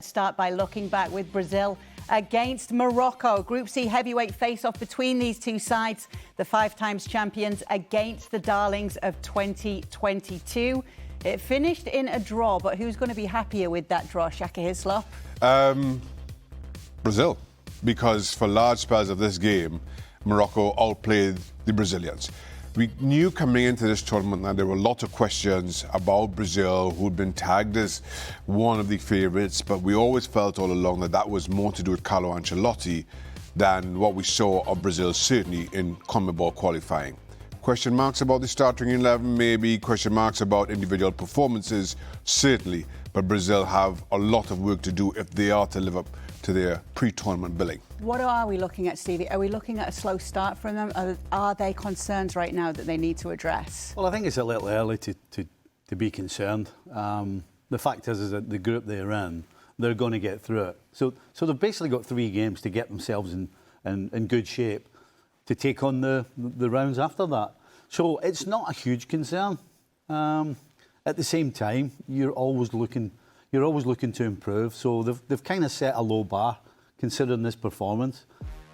start by looking back with Brazil against Morocco. Group C heavyweight face-off between these two sides. The 5 times champions against the darlings of 2022. It finished in a draw, but who's going to be happier with that draw, Shaka Hislop? Brazil, because for large spells of this game, Morocco outplayed the Brazilians. We knew coming into this tournament that there were lots of questions about Brazil, who'd been tagged as one of the favourites, but we always felt all along that that was more to do with Carlo Ancelotti than what we saw of Brazil, certainly in CONMEBOL qualifying. Question marks about the starting 11, maybe. Question marks about individual performances, certainly. But Brazil have a lot of work to do if they are to live up to their pre-tournament billing. What are we looking at, Stevie? Are we looking at a slow start from them? Are there concerns right now that they need to address? Well, I think it's a little early to be concerned. The fact is that the group they're in, they're going to get through it. So they've basically got 3 games to get themselves in good shape to take on the rounds after that. So it's not a huge concern. At the same time, you're always looking to improve. So they've kind of set a low bar considering this performance,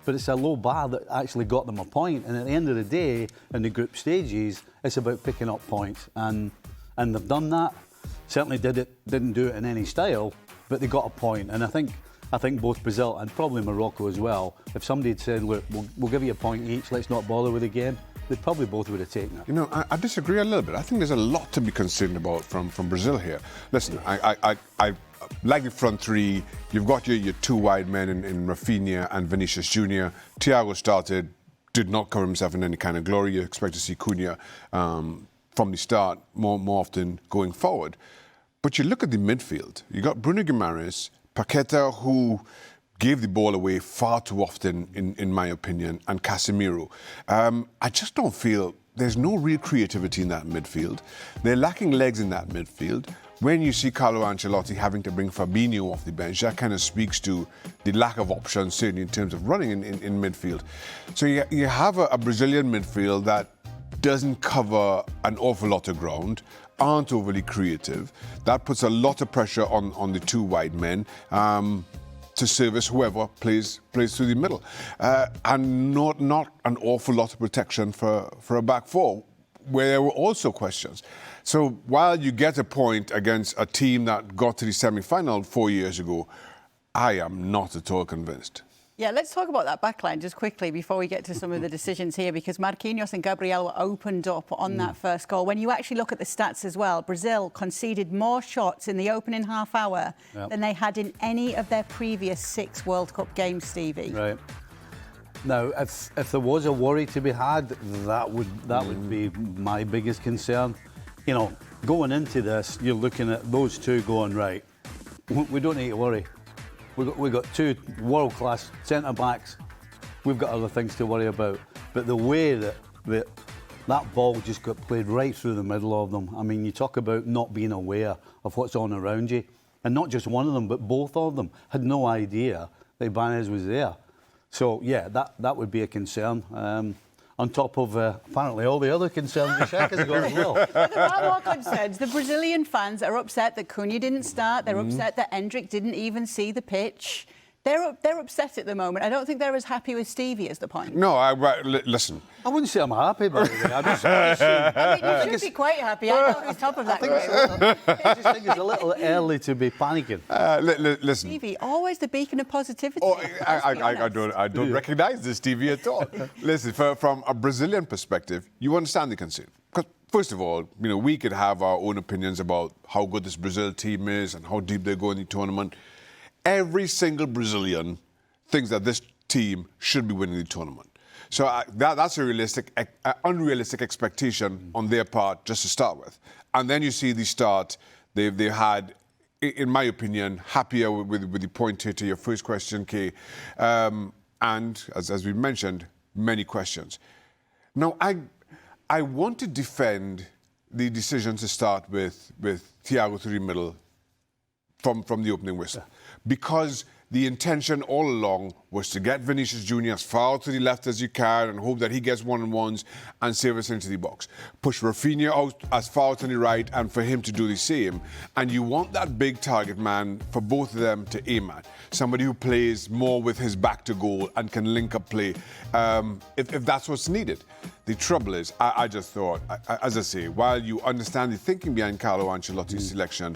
but it's a low bar that actually got them a point. And at the end of the day, in the group stages, it's about picking up points, and they've done that. Certainly didn't do it in any style, but they got a point. And I think both Brazil and probably Morocco as well, if somebody had said, look, we'll give you a point each, let's not bother with the game, they probably both would have taken it. You know, I disagree a little bit. I think there's a lot to be concerned about from Brazil here. Listen, I like the front 3. You've got your 2 wide men in Rafinha and Vinícius Júnior. Thiago started, did not cover himself in any kind of glory. You expect to see Cunha from the start more often going forward. But you look at the midfield. You got Bruno Guimaraes, Paqueta, who gave the ball away far too often, in my opinion, and Casemiro. I just don't feel there's no real creativity in that midfield. They're lacking legs in that midfield. When you see Carlo Ancelotti having to bring Fabinho off the bench, that kind of speaks to the lack of options, certainly in terms of running in midfield. So you have a Brazilian midfield that doesn't cover an awful lot of ground, aren't overly creative. That puts a lot of pressure on the 2 wide men to service whoever plays through the middle, and not an awful lot of protection for a back 4, where there were also questions. So while you get a point against a team that got to the semi-final 4 years ago, I am not at all convinced. Yeah, let's talk about that backline just quickly before we get to some of the decisions here, because Marquinhos and Gabriel were opened up on that first goal. When you actually look at the stats as well, Brazil conceded more shots in the opening half hour than they had in any of their previous 6 World Cup games, Stevie. Right. Now, if there was a worry to be had, that would be my biggest concern. You know, going into this, you're looking at those 2 going, right, we don't need to worry. We've got 2 world-class centre-backs. We've got other things to worry about. But the way that ball just got played right through the middle of them, I mean, you talk about not being aware of what's on around you. And not just one of them, but both of them had no idea that Ibanez was there. So, yeah, that would be a concern. On top of, apparently, all the other concerns that Shaka's got as well. But there are more concerns. The Brazilian fans are upset that Cunha didn't start. They're upset that Endrick didn't even see the pitch. They're upset at the moment. I don't think they're as happy with Stevie as the point. No, listen. I wouldn't say I'm happy, by the way. I mean, you should be quite happy. I know who's top of that group. I just think it's a little early to be panicking. Listen. Stevie, always the beacon of positivity. Oh, I don't recognise this, Stevie, at all. Listen, from a Brazilian perspective, you understand the concern. Because, first of all, you know, we could have our own opinions about how good this Brazil team is and how deep they go in the tournament. Every single Brazilian thinks that this team should be winning the tournament. So that's a unrealistic expectation on their part, just to start with. And then you see the start they've had, in my opinion, happier with the point here to your first question, Kay. And as we mentioned, many questions. Now, I want to defend the decision to start with Thiago through the middle from the opening whistle. Because the intention all along was to get Vinícius Júnior as far to the left as you can and hope that he gets one-on-ones and save us into the box. Push Rafinha out as far to the right and for him to do the same. And you want that big target man for both of them to aim at. Somebody who plays more with his back to goal and can link up play if that's what's needed. The trouble is, I just thought, as I say, while you understand the thinking behind Carlo Ancelotti's selection,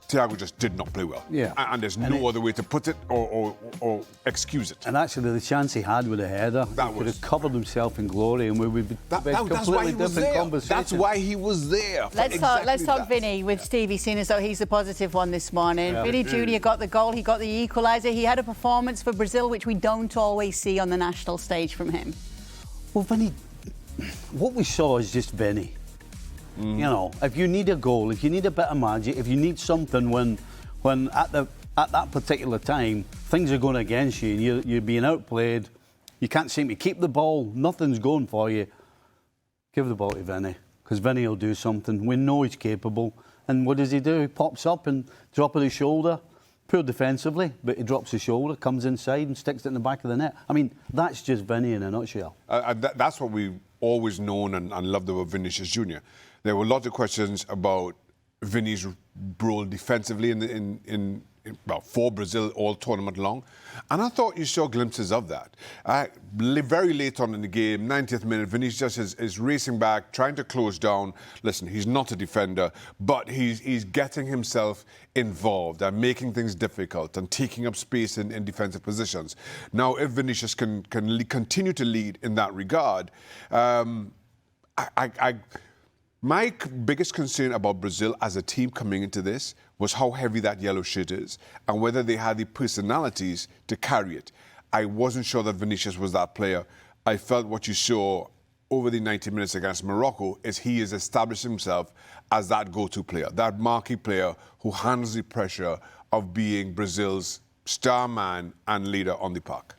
Thiago just did not play well. Yeah. And there's no other way to put it or excuse it. And actually, the chance he had with a header, he could have covered himself in glory, and we would be a completely different conversation. That's why he was there. Let's talk Vinny with Stevie, seeing as though he's the positive one this morning. Yeah. Vinny Júnior got the goal, he got the equaliser. He had a performance for Brazil which we don't always see on the national stage from him. Well, Vinny, what we saw is just Vinny. You know, if you need a goal, if you need a bit of magic, if you need something when at that particular time things are going against you and you're being outplayed, you can't seem to keep the ball, nothing's going for you, give the ball to Vinny, because Vinny will do something. We know he's capable. And what does he do? He pops up and drop of his shoulder, poor defensively, but he drops his shoulder, comes inside and sticks it in the back of the net. I mean, that's just Vinny in a nutshell. That's what we've always known and loved about Vinícius Júnior. There were lots of questions about Vinny's role defensively for Brazil all tournament long. And I thought you saw glimpses of that. Very late on in the game, 90th minute, Vinícius is racing back, trying to close down. Listen, he's not a defender, but he's getting himself involved and making things difficult and taking up space in defensive positions. Now, if Vinícius can continue to lead in that regard, my biggest concern about Brazil as a team coming into this was how heavy that yellow shirt is and whether they had the personalities to carry it. I wasn't sure that Vinícius was that player. I felt what you saw over the 90 minutes against Morocco is he is establishing himself as that go-to player, that marquee player who handles the pressure of being Brazil's star man and leader on the park.